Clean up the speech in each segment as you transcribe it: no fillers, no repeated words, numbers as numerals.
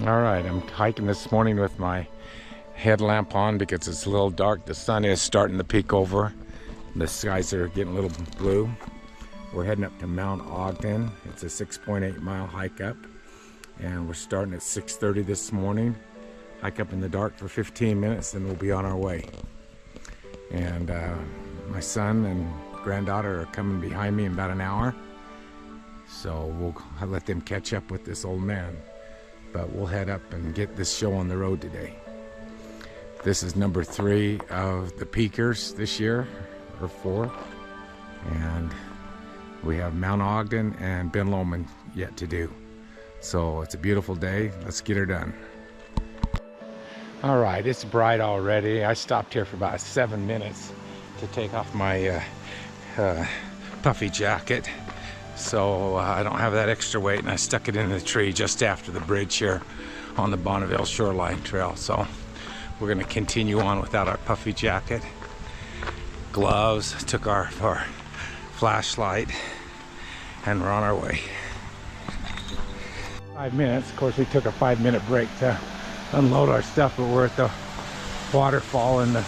All right, I'm hiking this morning with my headlamp on because it's a little dark. The sun is starting to peek over. The skies are getting a little blue. We're heading up to Mount Ogden. It's a 6.8 mile hike up, and we're starting at 6:30 this morning. Hike up in the dark for 15 minutes, and we'll be on our way. And my son and granddaughter are coming behind me in about an hour, so I'll let them catch up with this old man. But we'll head up and get this show on the road today. This is number 3 of the Peakers this year, or 4. And we have Mount Ogden and Ben Lomond yet to do. So it's a beautiful day. Let's get her done. All right, it's bright already. I stopped here for about 7 minutes to take off my puffy jacket. So I don't have that extra weight, and I stuck it in the tree just after the bridge here on the Bonneville Shoreline Trail. So we're going to continue on without our puffy jacket, gloves, took our flashlight, and we're on our way. 5 minutes. Of course, we took a 5-minute break to unload our stuff, but we're at the waterfall, and the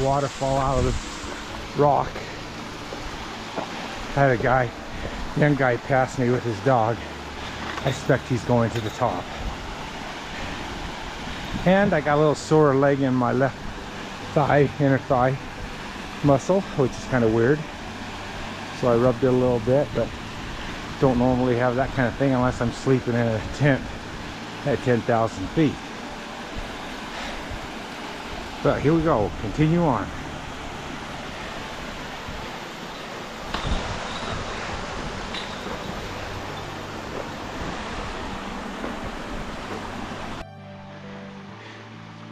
waterfall out of the rock. I had a young guy pass me with his dog. I expect he's going to the top. And I got a little sore leg in my left thigh, inner thigh muscle, which is kind of weird. So I rubbed it a little bit, but don't normally have that kind of thing unless I'm sleeping in a tent at 10,000 feet. But here we go, continue on.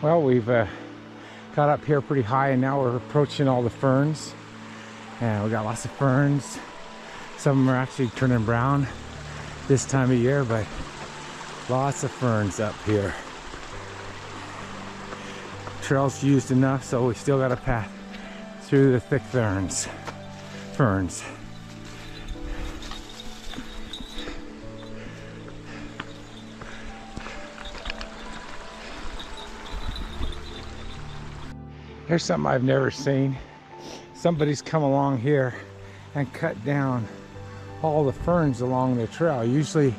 Well, we've got up here pretty high, and now we're approaching all the ferns. And we got lots of ferns. Some of them are actually turning brown this time of year, but lots of ferns up here. Trail's used enough, so we still got a path through the thick ferns. Here's something I've never seen. Somebody's come along here and cut down all the ferns along the trail. Usually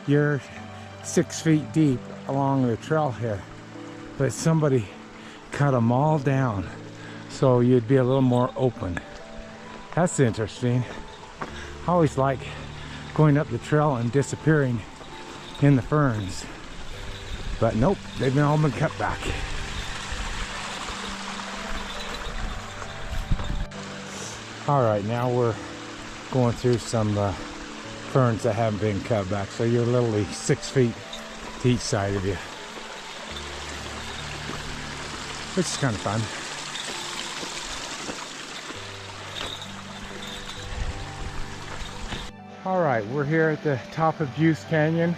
you're 6 feet deep along the trail here, but somebody cut them all down so you'd be a little more open. That's interesting. I always like going up the trail and disappearing in the ferns, but nope, they've all been cut back. All right, now we're going through some ferns that haven't been cut back, so you're literally 6 feet to each side of you, which is kind of fun. All right, we're here at the top of Beus Canyon,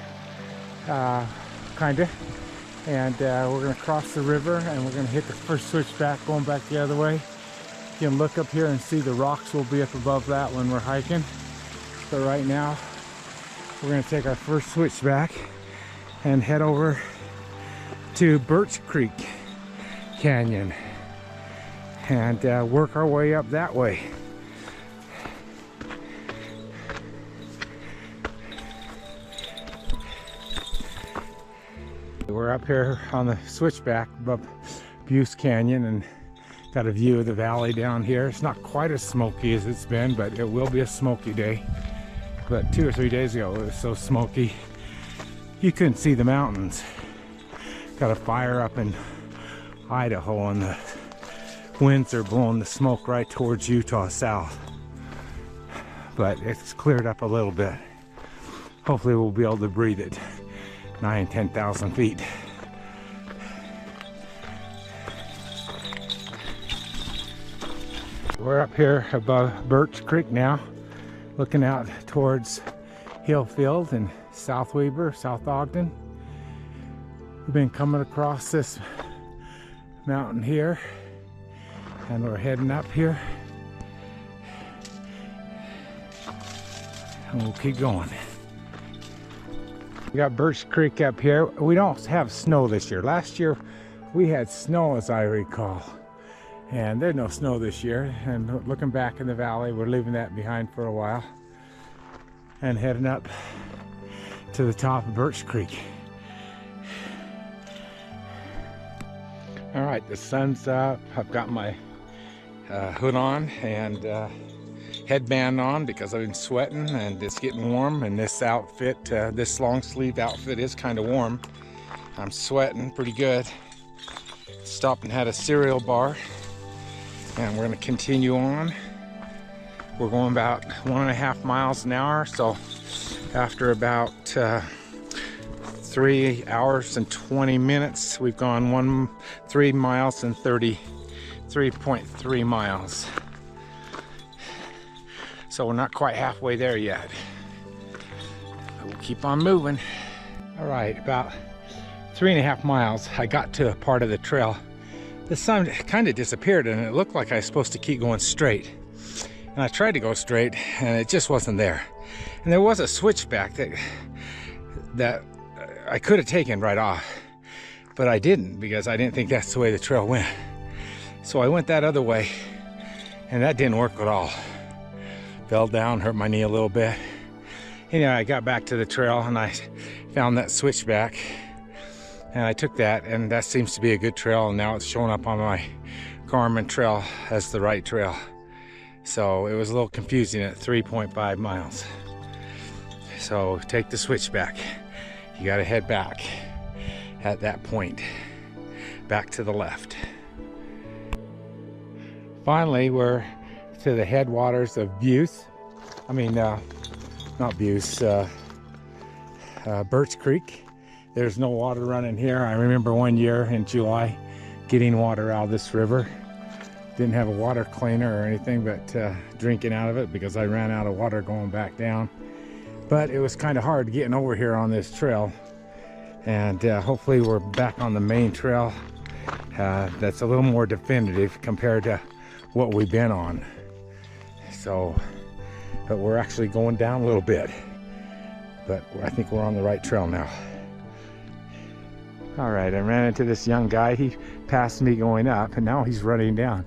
kinda, and we're gonna cross the river, and we're gonna hit the first switchback going back the other way. You can look up here and see the rocks will be up above that when we're hiking. But right now, we're gonna take our first switchback and head over to Birch Creek Canyon and work our way up that way. We're up here on the switchback above Beus Canyon and got a view of the valley down here. It's not quite as smoky as it's been, but it will be a smoky day. But 2 or 3 days ago, it was so smoky, you couldn't see the mountains. Got a fire up in Idaho, and the winds are blowing the smoke right towards Utah south. But it's cleared up a little bit. Hopefully we'll be able to breathe it 9,000-10,000 feet. We're up here above Birch Creek now, looking out towards Hillfield and South Weber, South Ogden. We've been coming across this mountain here, and we're heading up here, and we'll keep going. We got Birch Creek up here. We don't have snow this year. Last year we had snow, as I recall, and there's no snow this year. And looking back in the valley, we're leaving that behind for a while and heading up to the top of Birch Creek. All right, the sun's up. I've got my hood on and headband on because I've been sweating and it's getting warm, and this outfit, this long sleeve outfit is kind of warm. I'm sweating pretty good. Stopped and had a cereal bar, and we're going to continue on. We're going about 1.5 miles an hour, so after about 3 hours and 20 minutes, we've gone 3 miles and 33.3 miles. So we're not quite halfway there yet, but we'll keep on moving. All right, about 3.5 miles, I got to a part of the trail. The sun kind of disappeared and it looked like I was supposed to keep going straight. And I tried to go straight and it just wasn't there. And there was a switchback that I could have taken right off, but I didn't because I didn't think that's the way the trail went. So I went that other way and that didn't work at all. Fell down, hurt my knee a little bit. Anyway, I got back to the trail and I found that switchback and I took that, and that seems to be a good trail, and now it's showing up on my Garmin trail as the right trail. So it was a little confusing at 3.5 miles. So take the switchback. You got to head back at that point, back to the left. Finally, we're to the headwaters of Beus. Not Beus, Birch Creek. There's no water running here. I remember one year in July getting water out of this river. Didn't have a water cleaner or anything, but drinking out of it because I ran out of water going back down. But it was kind of hard getting over here on this trail. And hopefully we're back on the main trail that's a little more definitive compared to what we've been on. So, but we're actually going down a little bit. But I think we're on the right trail now. All right, I ran into this young guy. He passed me going up, and now he's running down.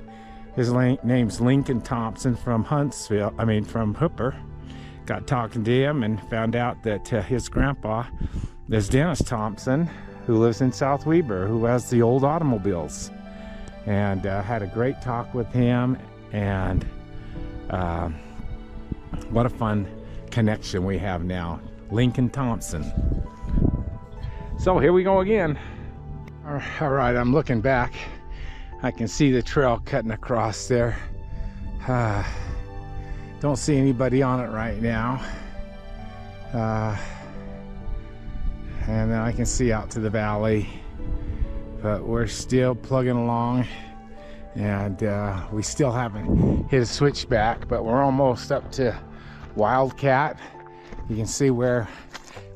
His name's Lincoln Thompson from from Hooper. Got talking to him and found out that his grandpa is Dennis Thompson, who lives in South Weber, who has the old automobiles. And had a great talk with him, and what a fun connection we have now. Lincoln Thompson. So here we go again. All right, I'm looking back. I can see the trail cutting across there. Don't see anybody on it right now. And then I can see out to the valley, but we're still plugging along, and we still haven't hit a switchback, but we're almost up to Wildcat. You can see where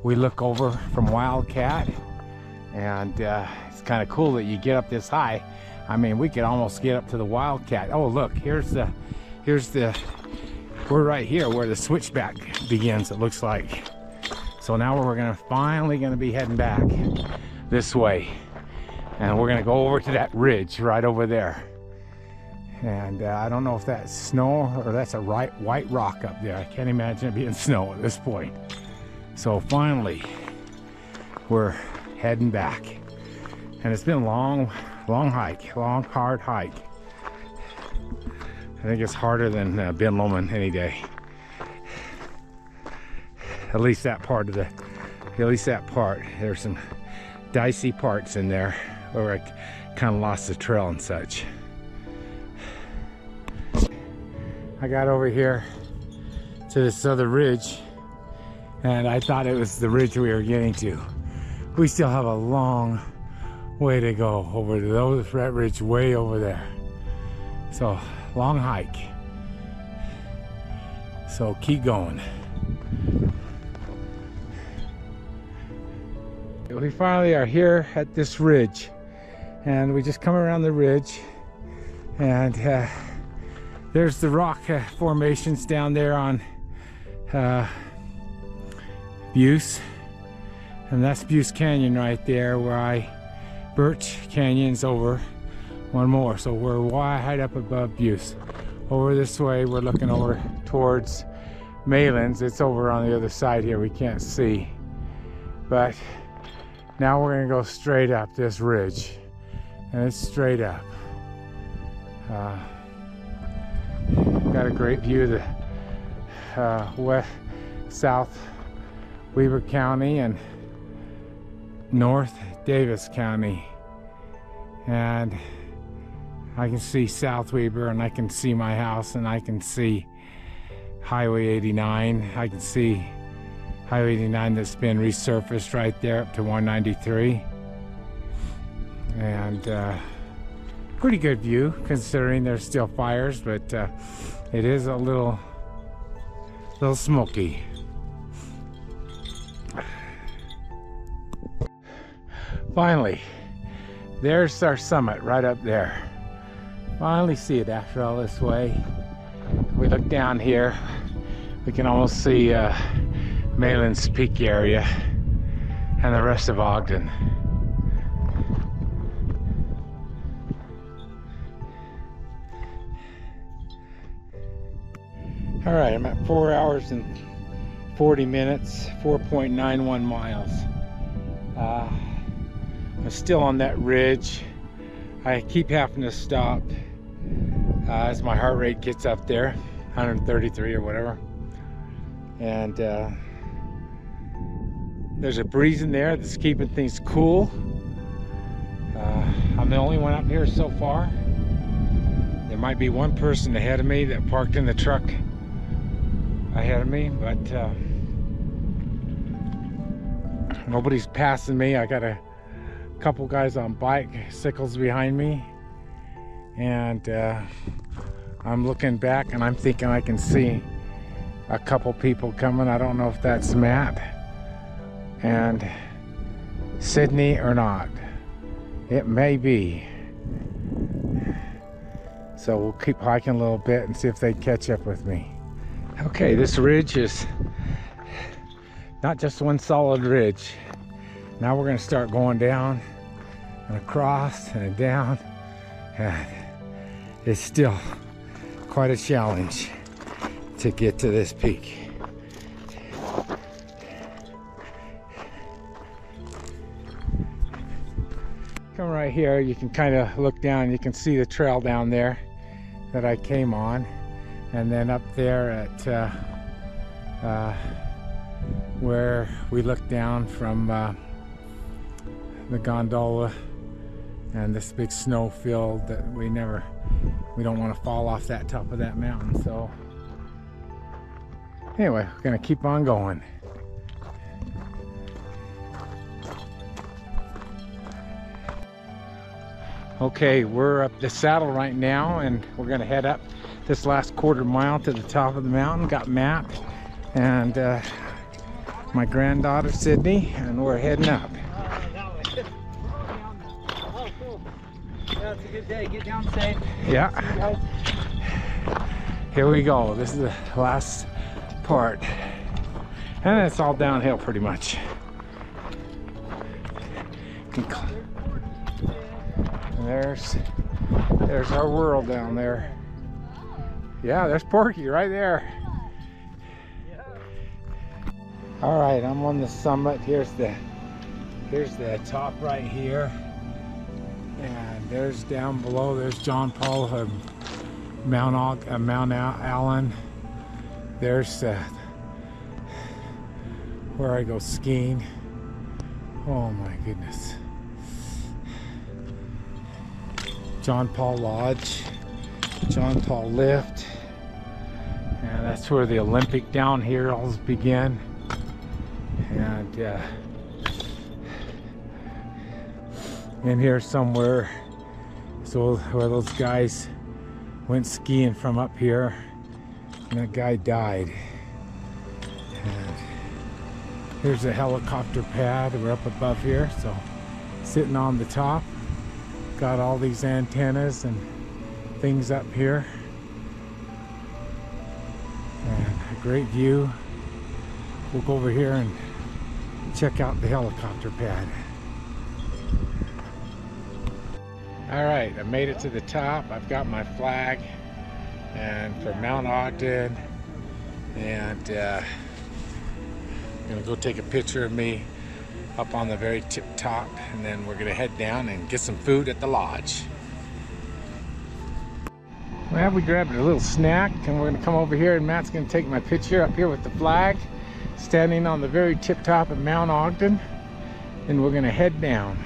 we look over from Wildcat, and it's kind of cool that you get up this high. I mean, we could almost get up to the Wildcat. Oh, look, we're right here where the switchback begins, it looks like. So now we're finally gonna be heading back this way, and we're gonna go over to that ridge right over there. And I don't know if that's snow or that's a white rock up there. I can't imagine it being snow at this point. So finally, we're heading back. And it's been a long hike, hard hike. I think it's harder than Ben Lomond any day. At least that part. There's some dicey parts in there where I kind of lost the trail and such. I got over here to this other ridge, and I thought it was the ridge we were getting to. We still have a long way to go over to that ridge way over there. So, long hike. So keep going. We finally are here at this ridge, and we just come around the ridge, and there's the rock formations down there on Beus. And that's Beus Canyon right there, where Birch Canyon's over one more. So we're wide up above Beus. Over this way, we're looking over towards Malin's. It's over on the other side here, we can't see. But now we're gonna go straight up this ridge. And it's straight up. Got a great view of the South Weber County and North Davis County. And I can see South Weber, and I can see my house, and I can see Highway 89. I can see Highway 89 that's been resurfaced right there up to 193. And pretty good view considering there's still fires, but it is a little smoky. Finally, there's our summit right up there. Finally see it after all this way. If we look down here, we can almost see Malin's Peak area and the rest of Ogden. All right, I'm at 4 hours and 40 minutes, 4.91 miles. I'm still on that ridge. I keep having to stop as my heart rate gets up there, 133 or whatever. And there's a breeze in there that's keeping things cool. I'm the only one up here so far. There might be one person ahead of me that parked in the truck ahead of me, but nobody's passing me. I got a couple guys on bicycles behind me, and I'm looking back and I'm thinking I can see a couple people coming. I don't know if that's Matt and Sydney or not. It may be. So we'll keep hiking a little bit and see if they catch up with me. Okay, this ridge is not just one solid ridge. Now we're going to start going down and across and down, and it's still quite a challenge to get to this peak. Come right here, you can kind of look down, you can see the trail down there that I came on. And then up there at where we look down from the gondola and this big snow field that we don't want to fall off that top of that mountain. So anyway, we're gonna keep on going. Okay, we're up the saddle right now, and we're gonna head up this last quarter mile to the top of the mountain. Got Matt and my granddaughter Sydney, and we're heading up. Oh, cool. Yeah, it's a good day. Get down safe. Yeah. Here we go. This is the last part, and it's all downhill pretty much. And there's our world down there. Yeah, there's Porky right there. All right, I'm on the summit. Here's the top right here, and there's down below. There's John Paul, Mount Allen. There's where I go skiing. Oh my goodness. John Paul Lodge, John Paul Lift, and that's where the Olympic downhills begin. And in here somewhere, so where those guys went skiing from up here, and that guy died. And here's a helicopter pad. We're up above here, so sitting on the top. Got all these antennas and things up here, and a great view. We'll go over here and check out the helicopter pad. All right, I made it to the top. I've got my flag and for Mount Ogden, and I'm gonna go take a picture of me up on the very tip top, and then we're gonna head down and get some food at the lodge. Well, we grabbed a little snack and we're gonna come over here, and Matt's gonna take my picture up here with the flag, standing on the very tip top of Mount Ogden, and we're gonna head down.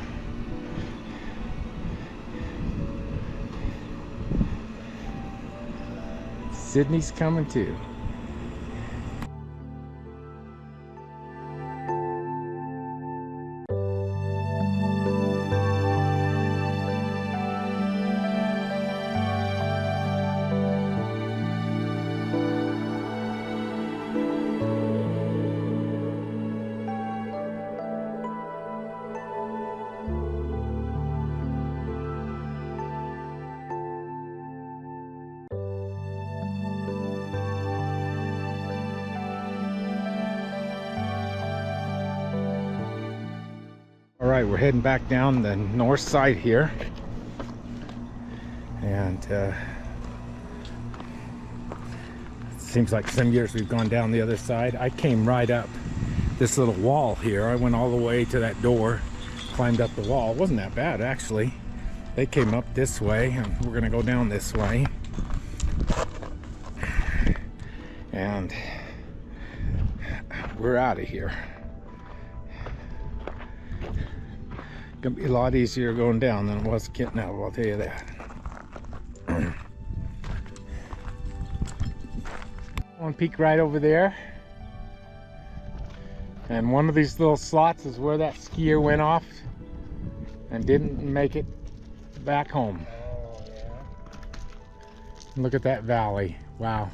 Sydney's coming too. All right, we're heading back down the north side here, and it seems like some years we've gone down the other side. I came right up this little wall here. I went all the way to that door, climbed up the wall. It wasn't that bad, actually. They came up this way, and we're gonna go down this way. And we're out of here. Gonna be a lot easier going down than it was getting out, I'll tell you that. One peek right over there, and one of these little slots is where that skier went off and didn't make it back home. Oh, yeah. Look at that valley. Wow,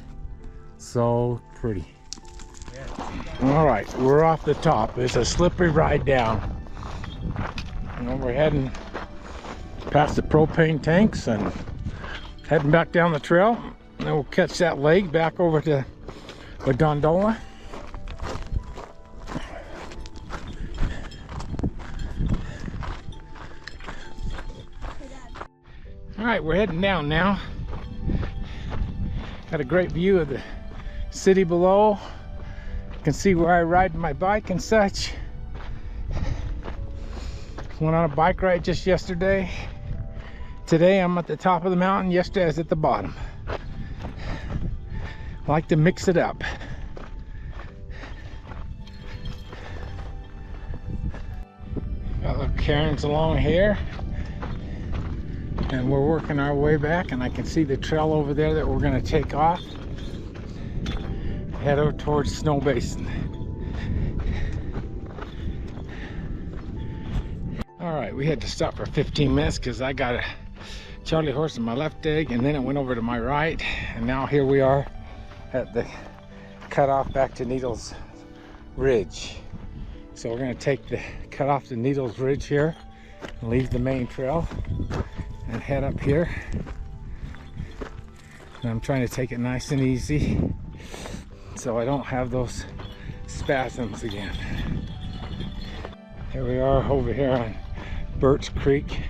so pretty. Yeah. All right, we're off the top. It's a slippery ride down. And we're heading past the propane tanks and heading back down the trail. And then we'll catch that leg back over to the gondola. All right, we're heading down now. Got a great view of the city below. You can see where I ride my bike and such. Went on a bike ride just yesterday. Today I'm at the top of the mountain. Yesterday I was at the bottom. I like to mix it up. Got little cairns along here, and we're working our way back, and I can see the trail over there that we're going to take off, head over towards Snow Basin. All right, we had to stop for 15 minutes because I got a Charlie horse in my left leg, and then it went over to my right, and now here we are at the cutoff back to Needles Ridge. So we're going to take the cutoff to Needles Ridge here and leave the main trail and head up here. And I'm trying to take it nice and easy so I don't have those spasms again. Here we are over here on Birch Creek.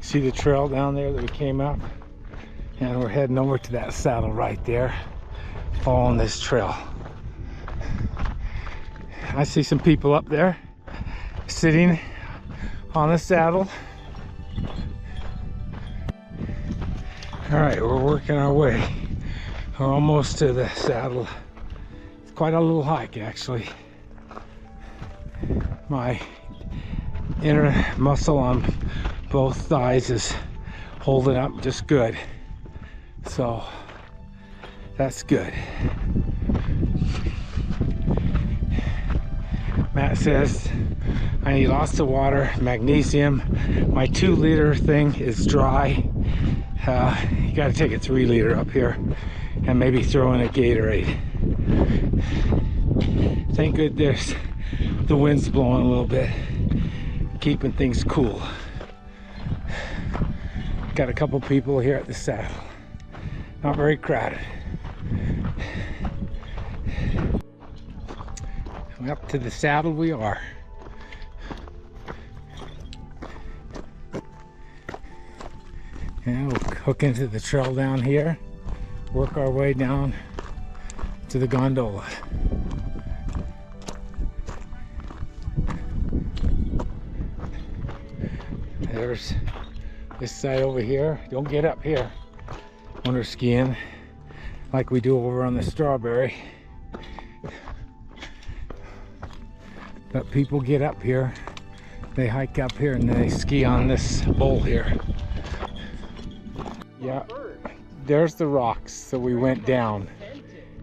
See the trail down there that we came up, and we're heading over to that saddle right there, following this trail. I see some people up there sitting on the saddle. All right, we're working our way. We're almost to the saddle. It's quite a little hike, actually. My inner muscle on both thighs is holding up just good, so that's good. Matt says I need lots of water, magnesium. My 2-liter thing is dry. You got to take a 3-liter up here and maybe throw in a Gatorade. Thank goodness the wind's blowing a little bit, keeping things cool. Got a couple people here at the saddle. Not very crowded. Up to the saddle we are. And we'll hook into the trail down here, work our way down to the gondola. There's this side over here. Don't get up here when we're skiing like we do over on the Strawberry. But people get up here, they hike up here and they ski on this bowl here. Yeah, there's the rocks that we went down,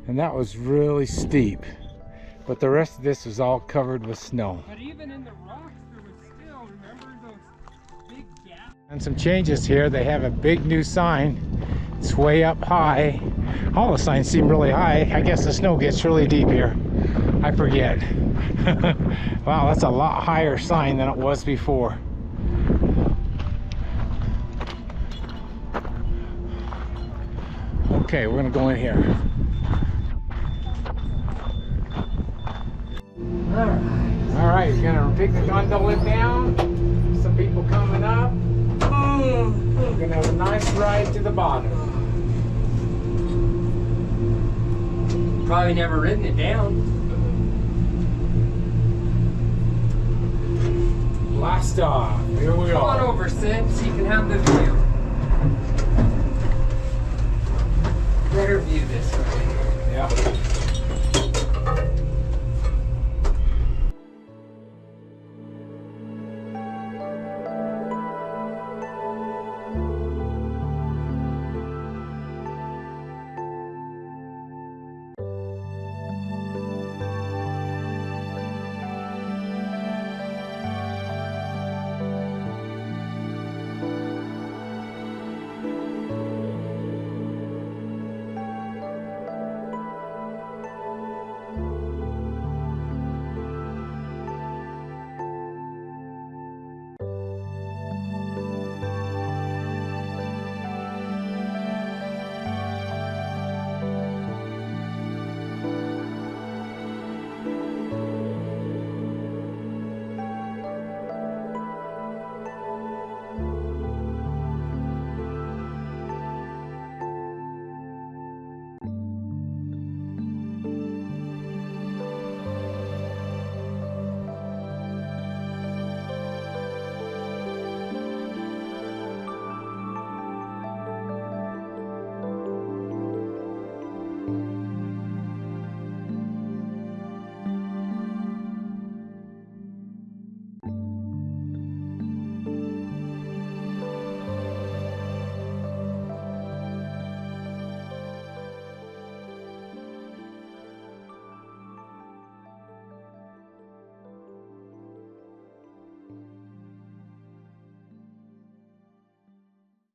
and that was really steep, but the rest of this was all covered with snow. But even in the rocks there was still, remember those big gaps? And some changes here. They have a big new sign. It's way up high. All the signs seem really high. I guess the snow gets really deep here. I forget. Wow, that's a lot higher sign than it was before. Okay, we're gonna go in here. All right, you're gonna take the gondola down. Some people coming up. We're gonna have a nice ride to the bottom. Probably never ridden it down. Blast off. Here we Come on go. over, Sid, so you can have the view. Better view this way. Yep.